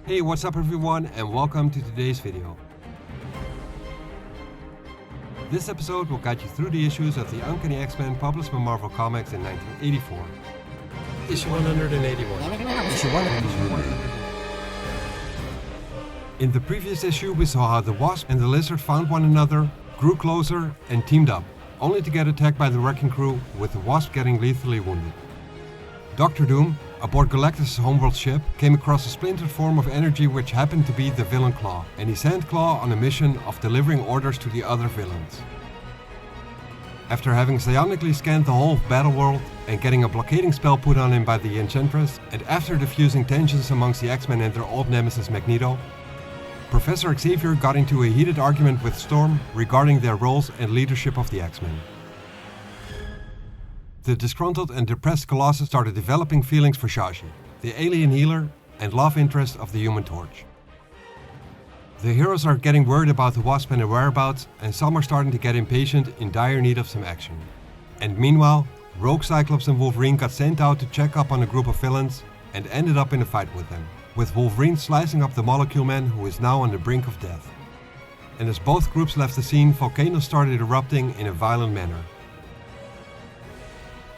Hey, what's up everyone, and welcome to today's video. This episode will guide you through the issues of the Uncanny X-Men published by Marvel Comics in 1984. Issue 181. In the previous issue, we saw how the Wasp and the Lizard found one another, grew closer, and teamed up, only to get attacked by the Wrecking Crew, with the Wasp getting lethally wounded. Dr. Doom, aboard Galactus' homeworld ship, came across a splintered form of energy which happened to be the villain Claw, and he sent Claw on a mission of delivering orders to the other villains. After having psionically scanned the whole of Battleworld and getting a blockading spell put on him by the Enchantress, and after diffusing tensions amongst the X-Men and their old nemesis Magneto, Professor Xavier got into a heated argument with Storm regarding their roles and leadership of the X-Men. The disgruntled and depressed Colossus started developing feelings for Shashi, the alien healer and love interest of the Human Torch. The heroes are getting worried about the Wasp and her whereabouts, and some are starting to get impatient in dire need of some action. And meanwhile, Rogue, Cyclops and Wolverine got sent out to check up on a group of villains and ended up in a fight with them, with Wolverine slicing up the Molecule Man, who is now on the brink of death. And as both groups left the scene, volcanoes started erupting in a violent manner.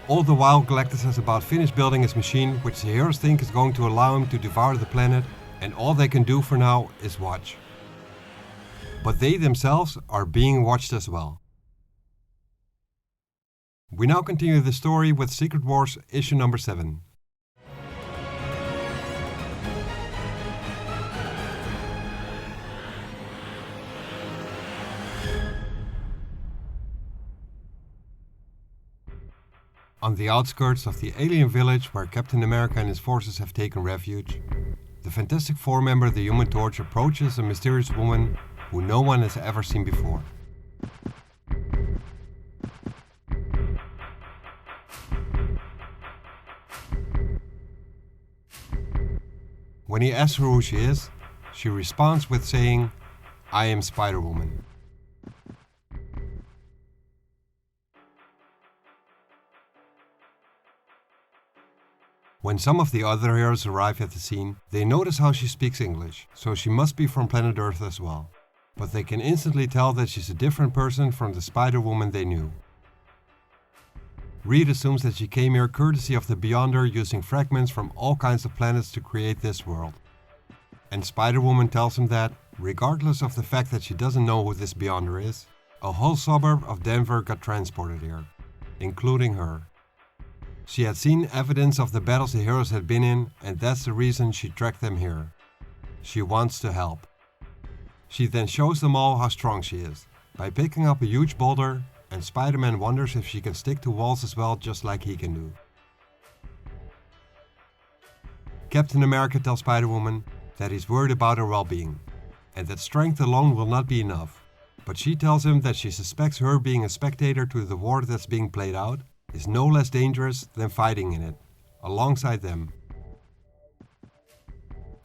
All the while, Galactus has about finished building his machine, which the heroes think is going to allow him to devour the planet, and all they can do for now is watch. But they themselves are being watched as well. We now continue the story with Secret Wars issue number 7. On the outskirts of the alien village where Captain America and his forces have taken refuge, the Fantastic Four member of the Human Torch approaches a mysterious woman who no one has ever seen before. When he asks her who she is, she responds with saying, "I am Spider-Woman." When some of the other heroes arrive at the scene, they notice how she speaks English, so she must be from planet Earth as well. But they can instantly tell that she's a different person from the Spider-Woman they knew. Reed assumes that she came here courtesy of the Beyonder, using fragments from all kinds of planets to create this world. And Spider-Woman tells him that, regardless of the fact that she doesn't know who this Beyonder is, a whole suburb of Denver got transported here, including her. She had seen evidence of the battles the heroes had been in, and that's the reason she tracked them here. She wants to help. She then shows them all how strong she is, by picking up a huge boulder, and Spider-Man wonders if she can stick to walls as well, just like he can do. Captain America tells Spider-Woman that he's worried about her well-being, and that strength alone will not be enough. But she tells him that she suspects her being a spectator to the war that's being played out is no less dangerous than fighting in it, alongside them.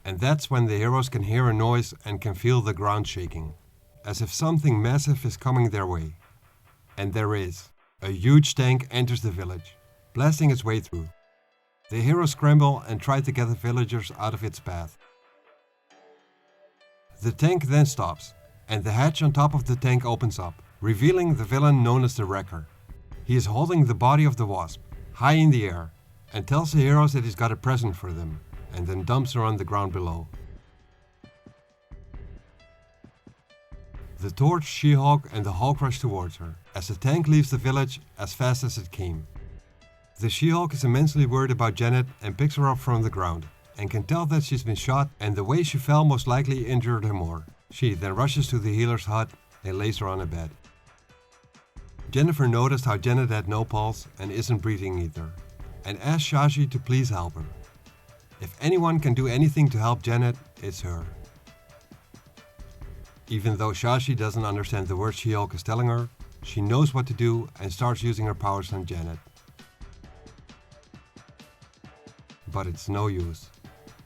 And that's when the heroes can hear a noise and can feel the ground shaking, as if something massive is coming their way. And there is. A huge tank enters the village, blasting its way through. The heroes scramble and try to get the villagers out of its path. The tank then stops, and the hatch on top of the tank opens up, revealing the villain known as the Wrecker. He is holding the body of the Wasp, high in the air, and tells the heroes that he's got a present for them, and then dumps her on the ground below. The Torch, She-Hulk and the Hulk rush towards her, as the tank leaves the village as fast as it came. The She-Hulk is immensely worried about Janet and picks her up from the ground, and can tell that she's been shot, and the way she fell most likely injured her more. She then rushes to the healer's hut and lays her on a bed. Jennifer noticed how Janet had no pulse and isn't breathing either, and asked Shashi to please help her. If anyone can do anything to help Janet, it's her. Even though Shashi doesn't understand the words She-Hulk is telling her, she knows what to do and starts using her powers on Janet. But it's no use.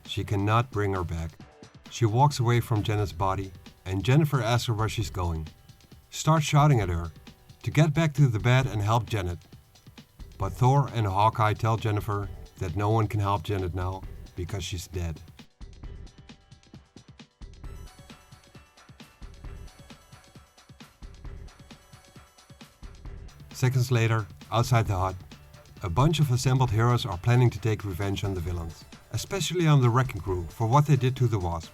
She cannot bring her back. She walks away from Janet's body, and Jennifer asks her where she's going. She starts shouting at her to get back to the bed and help Janet. But Thor and Hawkeye tell Jennifer that no one can help Janet now because she's dead. Seconds later, outside the hut, a bunch of assembled heroes are planning to take revenge on the villains, especially on the Wrecking Crew for what they did to the Wasp.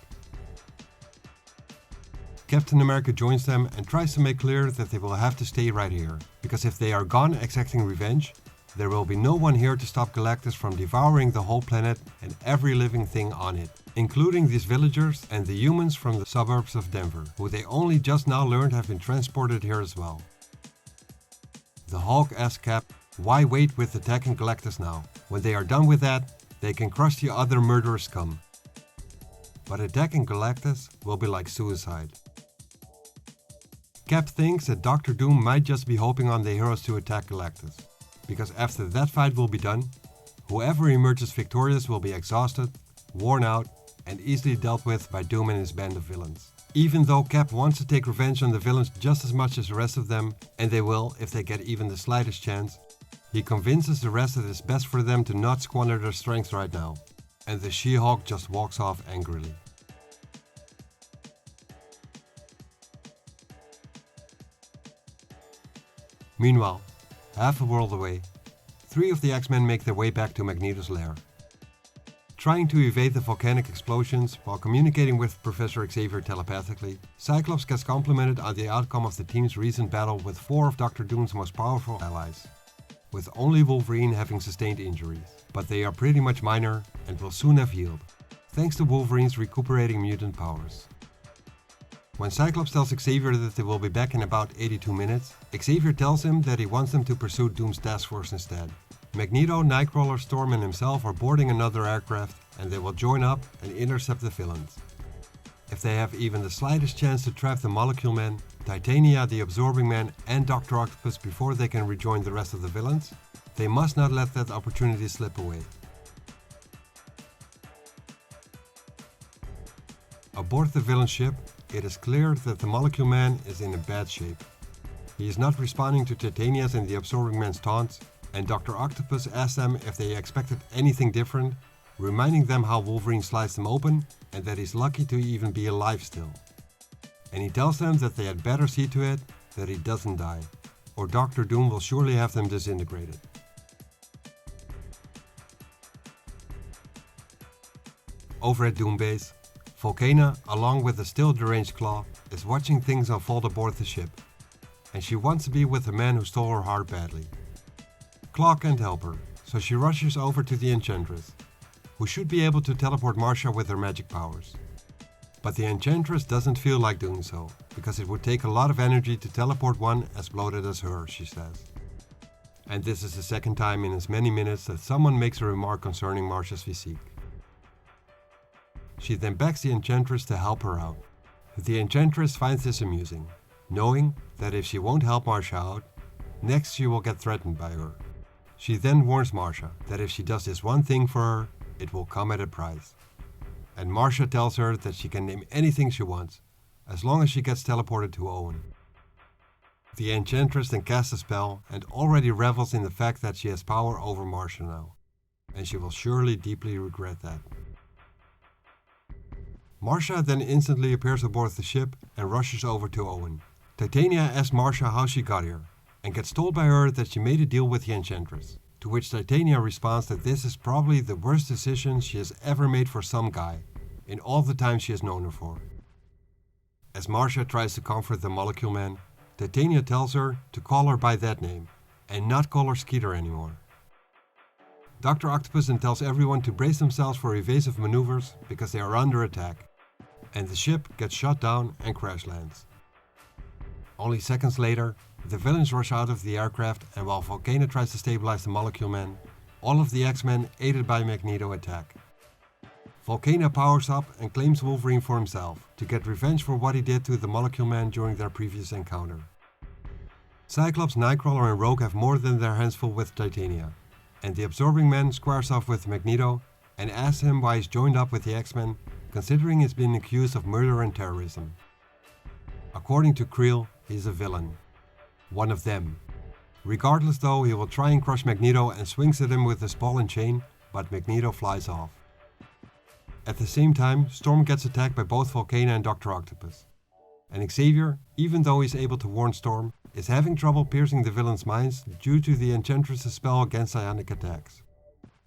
Captain America joins them and tries to make clear that they will have to stay right here, because if they are gone exacting revenge, there will be no one here to stop Galactus from devouring the whole planet and every living thing on it, including these villagers and the humans from the suburbs of Denver, who they only just now learned have been transported here as well. The Hulk asks Cap, why wait with attacking Galactus now? When they are done with that, they can crush the other murderous scum. But attacking Galactus will be like suicide. Cap thinks that Doctor Doom might just be hoping on the heroes to attack Galactus, because after that fight will be done, whoever emerges victorious will be exhausted, worn out, and easily dealt with by Doom and his band of villains. Even though Cap wants to take revenge on the villains just as much as the rest of them, and they will if they get even the slightest chance, he convinces the rest that it's best for them to not squander their strength right now, and the She-Hulk just walks off angrily. Meanwhile, half a world away, 3 of the X-Men make their way back to Magneto's lair. Trying to evade the volcanic explosions while communicating with Professor Xavier telepathically, Cyclops gets complimented on the outcome of the team's recent battle with 4 of Dr. Doom's most powerful allies, with only Wolverine having sustained injuries, but they are pretty much minor and will soon have healed, thanks to Wolverine's recuperating mutant powers. When Cyclops tells Xavier that they will be back in about 82 minutes, Xavier tells him that he wants them to pursue Doom's task force instead. Magneto, Nightcrawler, Storm and himself are boarding another aircraft and they will join up and intercept the villains. If they have even the slightest chance to trap the Molecule Man, Titania, the Absorbing Man and Dr. Octopus before they can rejoin the rest of the villains, they must not let that opportunity slip away. Aboard the villain ship, it is clear that the Molecule Man is in a bad shape. He is not responding to Titania's and the Absorbing Man's taunts, and Dr. Octopus asks them if they expected anything different, reminding them how Wolverine sliced them open and that he's lucky to even be alive still. And he tells them that they had better see to it that he doesn't die, or Dr. Doom will surely have them disintegrated. Over at Doom Base, Volcana, along with the still deranged Claw, is watching things unfold aboard the ship, and she wants to be with the man who stole her heart badly. Claw can't help her, so she rushes over to the Enchantress, who should be able to teleport Marcia with her magic powers. But the Enchantress doesn't feel like doing so, because it would take a lot of energy to teleport one as bloated as her, she says. And this is the second time in as many minutes that someone makes a remark concerning Marcia's physique. She then begs the Enchantress to help her out. The Enchantress finds this amusing, knowing that if she won't help Marcia out, next she will get threatened by her. She then warns Marcia that if she does this one thing for her, it will come at a price. And Marcia tells her that she can name anything she wants, as long as she gets teleported to Owen. The Enchantress then casts a spell and already revels in the fact that she has power over Marcia now, and she will surely deeply regret that. Marcia then instantly appears aboard the ship and rushes over to Owen. Titania asks Marcia how she got here, and gets told by her that she made a deal with the Enchantress, to which Titania responds that this is probably the worst decision she has ever made for some guy, in all the time she has known her for. As Marcia tries to comfort the Molecule Man, Titania tells her to call her by that name, and not call her Skeeter anymore. Dr. Octopus then tells everyone to brace themselves for evasive maneuvers because they are under attack, and the ship gets shot down and crash lands. Only seconds later, the villains rush out of the aircraft, and while Volcana tries to stabilize the Molecule Man, all of the X-Men, aided by Magneto, attack. Volcana powers up and claims Wolverine for himself, to get revenge for what he did to the Molecule Man during their previous encounter. Cyclops, Nightcrawler and Rogue have more than their hands full with Titania, and the Absorbing Man squares off with Magneto and asks him why he's joined up with the X-Men, considering he's been accused of murder and terrorism. According to Creel, he's a villain. One of them. Regardless though, he will try and crush Magneto and swings at him with his ball and chain, but Magneto flies off. At the same time, Storm gets attacked by both Volcana and Dr. Octopus. And Xavier, even though he's able to warn Storm, is having trouble piercing the villain's minds due to the Enchantress's spell against psionic attacks.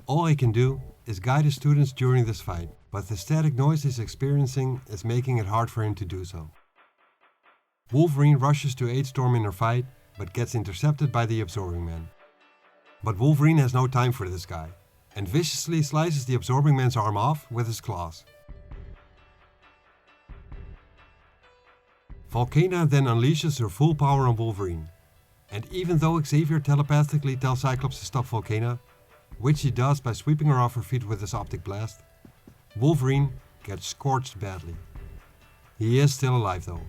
All he can do is guide his students during this fight, but the static noise he's experiencing is making it hard for him to do so. Wolverine rushes to aid Storm in her fight, but gets intercepted by the Absorbing Man. But Wolverine has no time for this guy, and viciously slices the Absorbing Man's arm off with his claws. Volcana then unleashes her full power on Wolverine, and even though Xavier telepathically tells Cyclops to stop Volcana, which he does by sweeping her off her feet with his optic blast, Wolverine gets scorched badly. He is still alive though.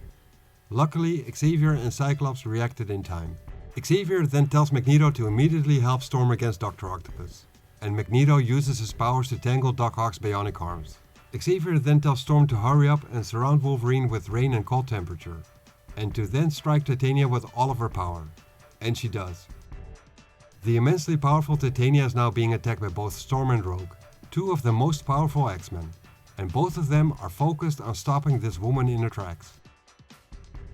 Luckily, Xavier and Cyclops reacted in time. Xavier then tells Magneto to immediately help Storm against Dr. Octopus, and Magneto uses his powers to tangle Doc Ock's bionic arms. Xavier then tells Storm to hurry up and surround Wolverine with rain and cold temperature, and to then strike Titania with all of her power. And she does. The immensely powerful Titania is now being attacked by both Storm and Rogue, two of the most powerful X-Men, and both of them are focused on stopping this woman in her tracks.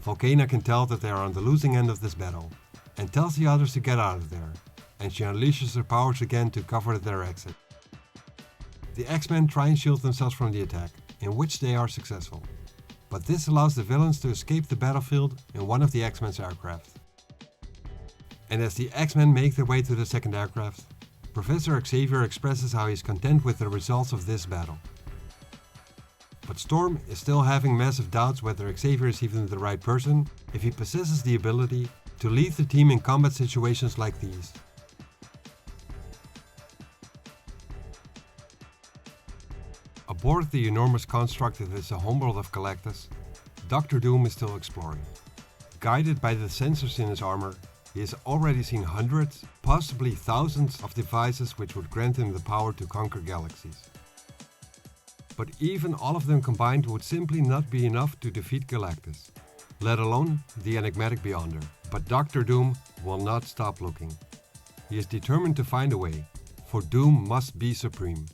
Volcana can tell that they are on the losing end of this battle, and tells the others to get out of there, and she unleashes her powers again to cover their exit. The X-Men try and shield themselves from the attack, in which they are successful, but this allows the villains to escape the battlefield in one of the X-Men's aircraft. And as the X-Men make their way to the second aircraft, Professor Xavier expresses how he is content with the results of this battle. But Storm is still having massive doubts whether Xavier is even the right person if he possesses the ability to lead the team in combat situations like these. Aboard the enormous construct that is the homeworld of Galactus, Dr. Doom is still exploring. Guided by the sensors in his armor, he has already seen hundreds, possibly thousands of devices which would grant him the power to conquer galaxies. But even all of them combined would simply not be enough to defeat Galactus, let alone the enigmatic Beyonder. But Dr. Doom will not stop looking. He is determined to find a way, for Doom must be supreme.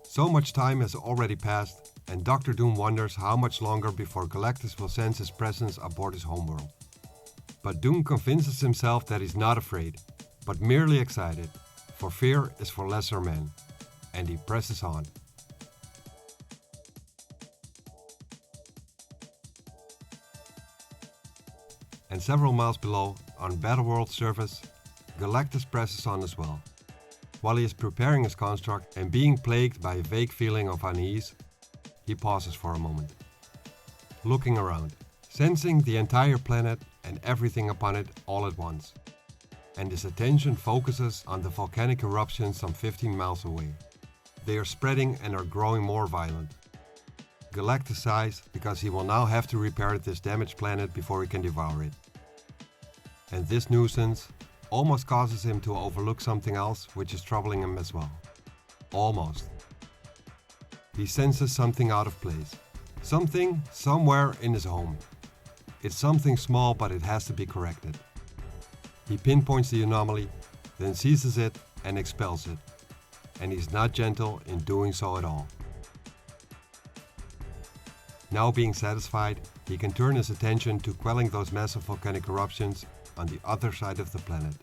So much time has already passed, and Dr. Doom wonders how much longer before Galactus will sense his presence aboard his homeworld. But Doom convinces himself that he's not afraid, but merely excited, for fear is for lesser men. And he presses on. And several miles below, on Battleworld's surface, Galactus presses on as well. While he is preparing his construct and being plagued by a vague feeling of unease, he pauses for a moment, looking around, sensing the entire planet and everything upon it all at once. And his attention focuses on the volcanic eruptions some 15 miles away. They are spreading and are growing more violent. Galactus sighs because he will now have to repair this damaged planet before he can devour it. And this nuisance almost causes him to overlook something else which is troubling him as well. Almost. He senses something out of place. Something somewhere in his home. It's something small, but it has to be corrected. He pinpoints the anomaly, then seizes it and expels it. And he's not gentle in doing so at all. Now being satisfied, he can turn his attention to quelling those massive volcanic eruptions on the other side of the planet.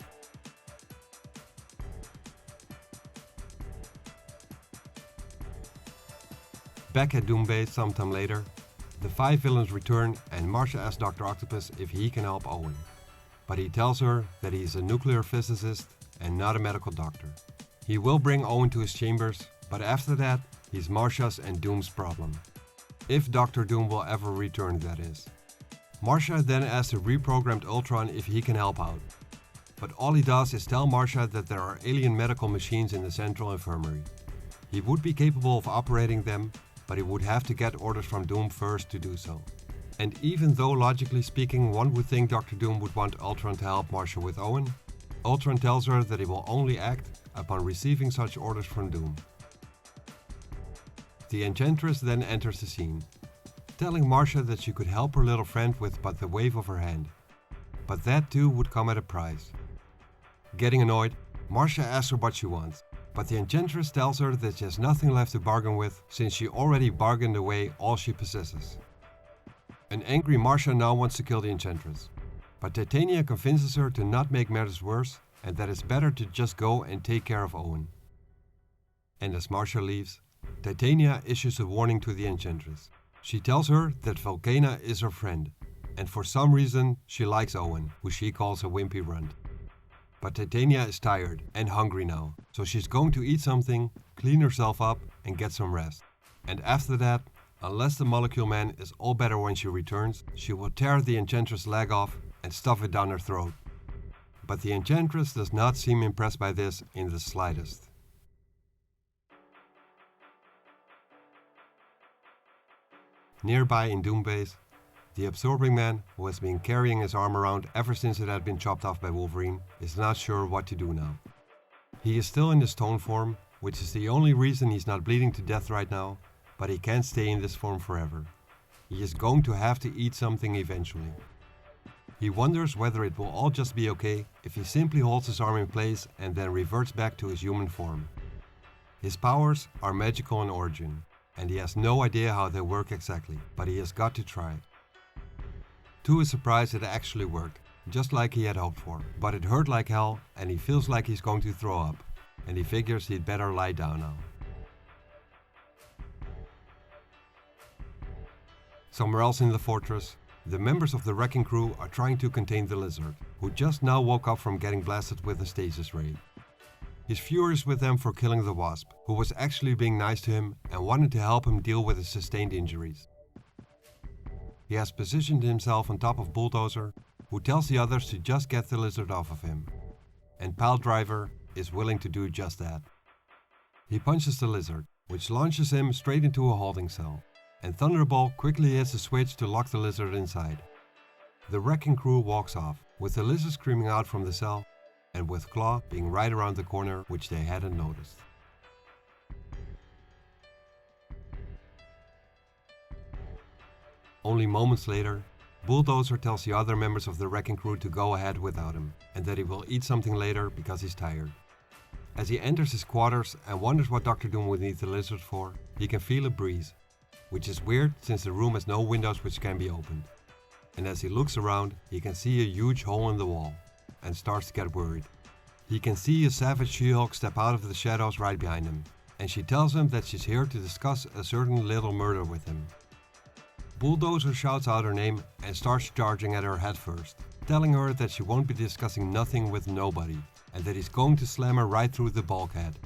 Back at Doom Base sometime later, the 5 villains return and Marcia asks Dr. Octopus if he can help Owen. But he tells her that he is a nuclear physicist and not a medical doctor. He will bring Owen to his chambers, but after that, he's Marcia's and Doom's problem. If Dr. Doom will ever return, that is. Marcia then asks the reprogrammed Ultron if he can help out. But all he does is tell Marcia that there are alien medical machines in the Central Infirmary. He would be capable of operating them, but he would have to get orders from Doom first to do so. And even though logically speaking one would think Dr. Doom would want Ultron to help Marcia with Owen, Ultron tells her that he will only act upon receiving such orders from Doom. The Enchantress then enters the scene, telling Marcia that she could help her little friend with but the wave of her hand. But that too would come at a price. Getting annoyed, Marcia asks her what she wants, but the Enchantress tells her that she has nothing left to bargain with since she already bargained away all she possesses. An angry Marcia now wants to kill the Enchantress, but Titania convinces her to not make matters worse and that it's better to just go and take care of Owen. And as Marcia leaves, Titania issues a warning to the Enchantress. She tells her that Volcana is her friend, and for some reason she likes Owen, who she calls a wimpy runt. But Titania is tired and hungry now, so she's going to eat something, clean herself up and get some rest. And after that, unless the Molecule Man is all better when she returns, she will tear the Enchantress' leg off and stuff it down her throat. But the Enchantress does not seem impressed by this in the slightest. Nearby in Doombase, the Absorbing Man, who has been carrying his arm around ever since it had been chopped off by Wolverine, is not sure what to do now. He is still in the stone form, which is the only reason he's not bleeding to death right now, but he can't stay in this form forever. He is going to have to eat something eventually. He wonders whether it will all just be okay if he simply holds his arm in place and then reverts back to his human form. His powers are magical in origin, and he has no idea how they work exactly, but he has got to try. To his surprise, it actually worked, just like he had hoped for, but it hurt like hell and he feels like he's going to throw up, and he figures he'd better lie down now. Somewhere else in the fortress, the members of the wrecking crew are trying to contain the lizard, who just now woke up from getting blasted with a stasis ray. He's furious with them for killing the Wasp, who was actually being nice to him and wanted to help him deal with his sustained injuries. He has positioned himself on top of Bulldozer, who tells the others to just get the lizard off of him. And Piledriver is willing to do just that. He punches the lizard, which launches him straight into a holding cell, and Thunderbolt quickly hits a switch to lock the lizard inside. The wrecking crew walks off, with the lizard screaming out from the cell, and with Claw being right around the corner, which they hadn't noticed. Only moments later, Bulldozer tells the other members of the wrecking crew to go ahead without him, and that he will eat something later because he's tired. As he enters his quarters and wonders what Dr. Doom would need the lizard for, he can feel a breeze, which is weird since the room has no windows which can be opened. And as he looks around, he can see a huge hole in the wall, and starts to get worried. He can see a savage She-Hulk step out of the shadows right behind him, and she tells him that she's here to discuss a certain little murder with him. Bulldozer shouts out her name and starts charging at her head first, telling her that she won't be discussing nothing with nobody, and that he's going to slam her right through the bulkhead.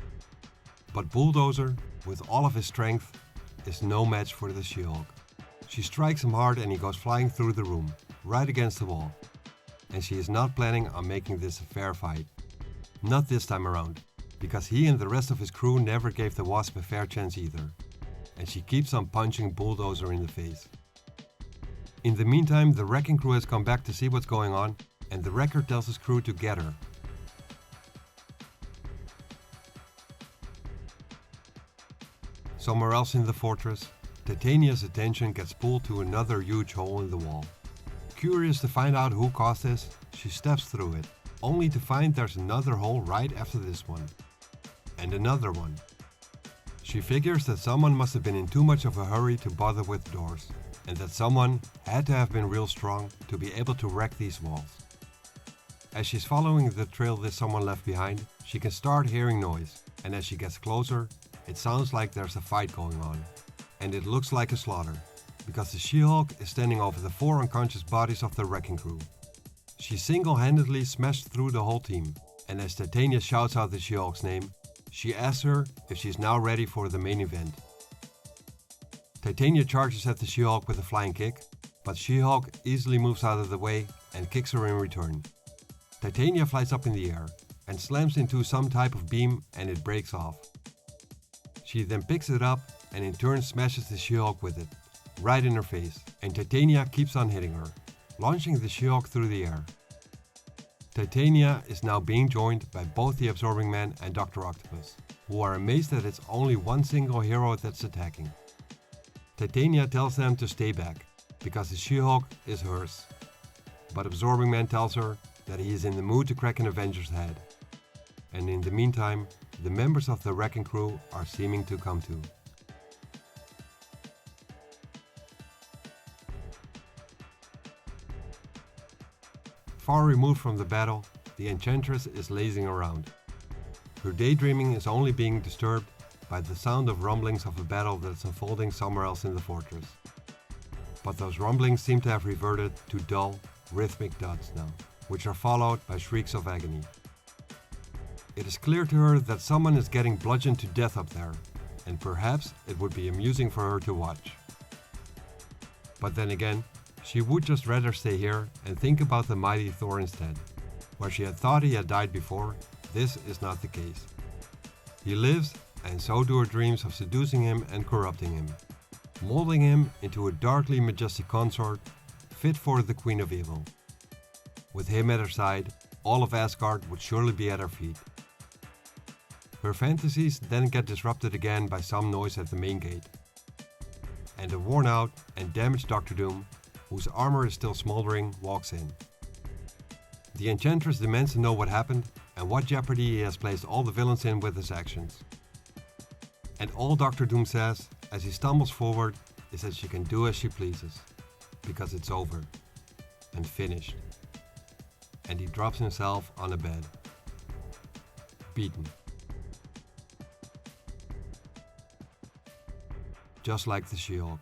But Bulldozer, with all of his strength, is no match for the She-Hulk. She strikes him hard and he goes flying through the room, right against the wall. And she is not planning on making this a fair fight. Not this time around, because he and the rest of his crew never gave the Wasp a fair chance either. And she keeps on punching Bulldozer in the face. In the meantime, the wrecking crew has come back to see what's going on, and the wrecker tells his crew to get her. Somewhere else in the fortress, Titania's attention gets pulled to another huge hole in the wall. Curious to find out who caused this, she steps through it, only to find there's another hole right after this one. And another one. She figures that someone must have been in too much of a hurry to bother with doors, and that someone had to have been real strong to be able to wreck these walls. As she's following the trail that someone left behind, she can start hearing noise, and as she gets closer, it sounds like there's a fight going on. And it looks like a slaughter, because the She-Hulk is standing over the 4 unconscious bodies of the wrecking crew. She single-handedly smashed through the whole team, and as Titania shouts out the She-Hulk's name, she asks her if she's now ready for the main event. Titania charges at the She-Hulk with a flying kick, but She-Hulk easily moves out of the way and kicks her in return. Titania flies up in the air and slams into some type of beam and it breaks off. She then picks it up and in turn smashes the She-Hulk with it, right in her face, and Titania keeps on hitting her, launching the She-Hulk through the air. Titania is now being joined by both the Absorbing Man and Dr. Octopus, who are amazed that it's only one single hero that's attacking. Titania tells them to stay back, because the She-Hulk is hers. But Absorbing Man tells her that he is in the mood to crack an Avenger's head. And in the meantime, the members of the wrecking crew are seeming to come to. far removed from the battle, the Enchantress is lazing around. Her daydreaming is only being disturbed by the sound of rumblings of a battle that's unfolding somewhere else in the fortress. But those rumblings seem to have reverted to dull, rhythmic thuds now, which are followed by shrieks of agony. It is clear to her that someone is getting bludgeoned to death up there, and perhaps it would be amusing for her to watch. But then again, she would just rather stay here and think about the mighty Thor instead. Where she had thought he had died before, this is not the case. He lives, and so do her dreams of seducing him and corrupting him, molding him into a darkly majestic consort fit for the Queen of Evil. With him at her side, all of Asgard would surely be at her feet. Her fantasies then get disrupted again by some noise at the main gate, and a worn out and damaged Doctor Doom, whose armor is still smoldering, walks in. The Enchantress demands to know what happened and what jeopardy he has placed all the villains in with his actions. And all Doctor Doom says, as he stumbles forward, is that she can do as she pleases, because it's over and finished. And he drops himself on a bed, beaten. Just like the She-Hulk.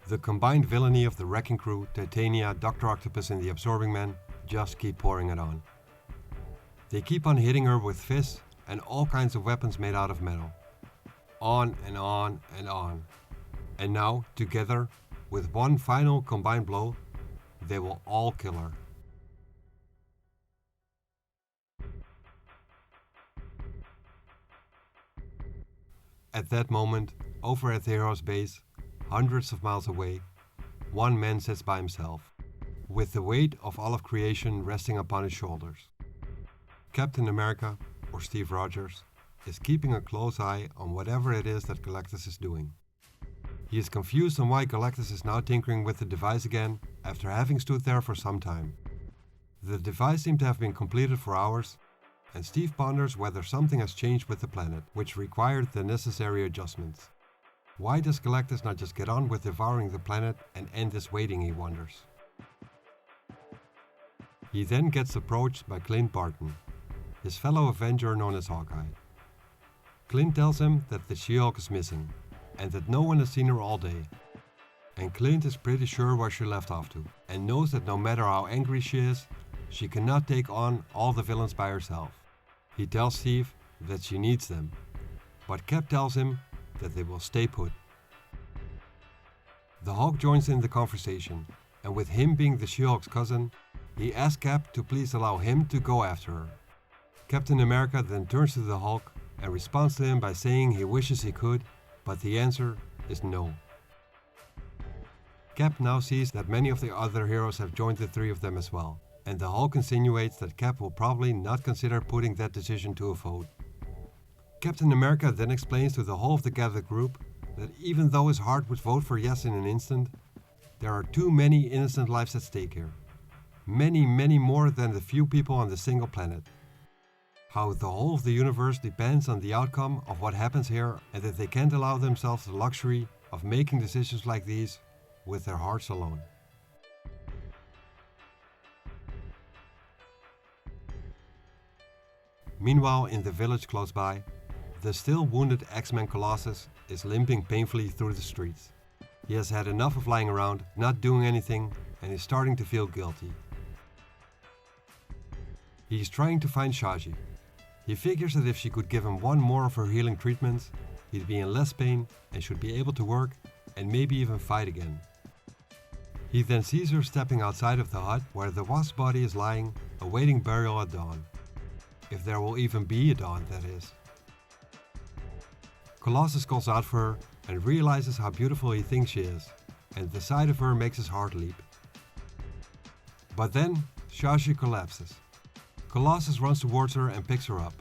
The combined villainy of the Wrecking Crew, Titania, Dr. Octopus and the Absorbing Man just keep pouring it on. They keep on hitting her with fists and all kinds of weapons made out of metal. On and on and on. And now, together, with one final combined blow, they will all kill her. At that moment, over at the hero's base, hundreds of miles away, one man sits by himself, with the weight of all of creation resting upon his shoulders. Captain America, or Steve Rogers, is keeping a close eye on whatever it is that Galactus is doing. He is confused on why Galactus is now tinkering with the device again after having stood there for some time. The device seemed to have been completed for hours, and Steve ponders whether something has changed with the planet, which required the necessary adjustments. Why does Galactus not just get on with devouring the planet and end this waiting, he wonders. He then gets approached by Clint Barton, his fellow Avenger known as Hawkeye. Clint tells him that the She-Hulk is missing, and that no one has seen her all day. And Clint is pretty sure where she left off to, and knows that no matter how angry she is, she cannot take on all the villains by herself. He tells Steve that she needs them, but Cap tells him that they will stay put. The Hulk joins in the conversation, and with him being the She-Hulk's cousin, he asks Cap to please allow him to go after her. Captain America then turns to the Hulk and responds to him by saying he wishes he could, but the answer is no. Cap now sees that many of the other heroes have joined the three of them as well, and the Hulk insinuates that Cap will probably not consider putting that decision to a vote. Captain America then explains to the whole of the gathered group that even though his heart would vote for yes in an instant, there are too many innocent lives at stake here. Many, many more than the few people on the single planet. How the whole of the universe depends on the outcome of what happens here, and that they can't allow themselves the luxury of making decisions like these with their hearts alone. Meanwhile, in the village close by, the still wounded X-Men Colossus is limping painfully through the streets. He has had enough of lying around, not doing anything, and is starting to feel guilty. He is trying to find Shaji. He figures that if she could give him one more of her healing treatments, he'd be in less pain and should be able to work and maybe even fight again. He then sees her stepping outside of the hut where the Wasp's body is lying, awaiting burial at dawn. If there will even be a dawn, that is. Colossus calls out for her and realizes how beautiful he thinks she is, and the sight of her makes his heart leap. But then, Shashi collapses. Colossus runs towards her and picks her up.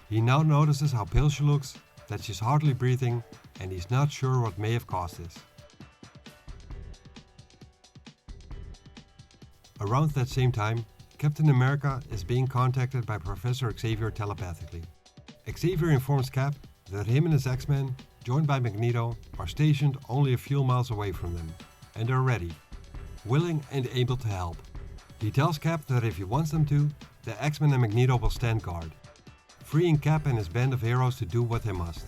He now notices how pale she looks, that she's hardly breathing, and he's not sure what may have caused this. Around that same time, Captain America is being contacted by Professor Xavier telepathically. Xavier informs Cap that him and his X-Men, joined by Magneto, are stationed only a few miles away from them, and are ready, willing and able to help. He tells Cap that if he wants them to, the X-Men and Magneto will stand guard, freeing Cap and his band of heroes to do what they must.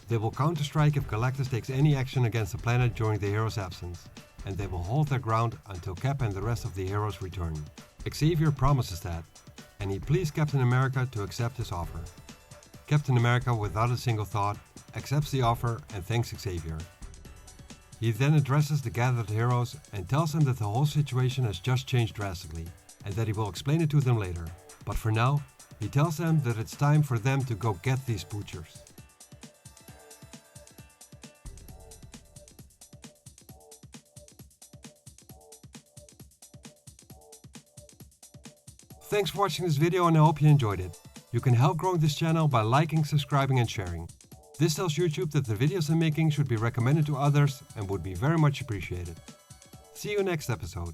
They will counter-strike if Galactus takes any action against the planet during the heroes' absence, and they will hold their ground until Cap and the rest of the heroes return. Xavier promises that, and he pleads Captain America to accept his offer. Captain America, without a single thought, accepts the offer and thanks Xavier. He then addresses the gathered heroes and tells them that the whole situation has just changed drastically, and that he will explain it to them later. But for now, he tells them that it's time for them to go get these butchers. Thanks for watching this video and I hope you enjoyed it. You can help growing this channel by liking, subscribing and sharing. This tells YouTube that the videos I'm making should be recommended to others and would be very much appreciated. See you next episode.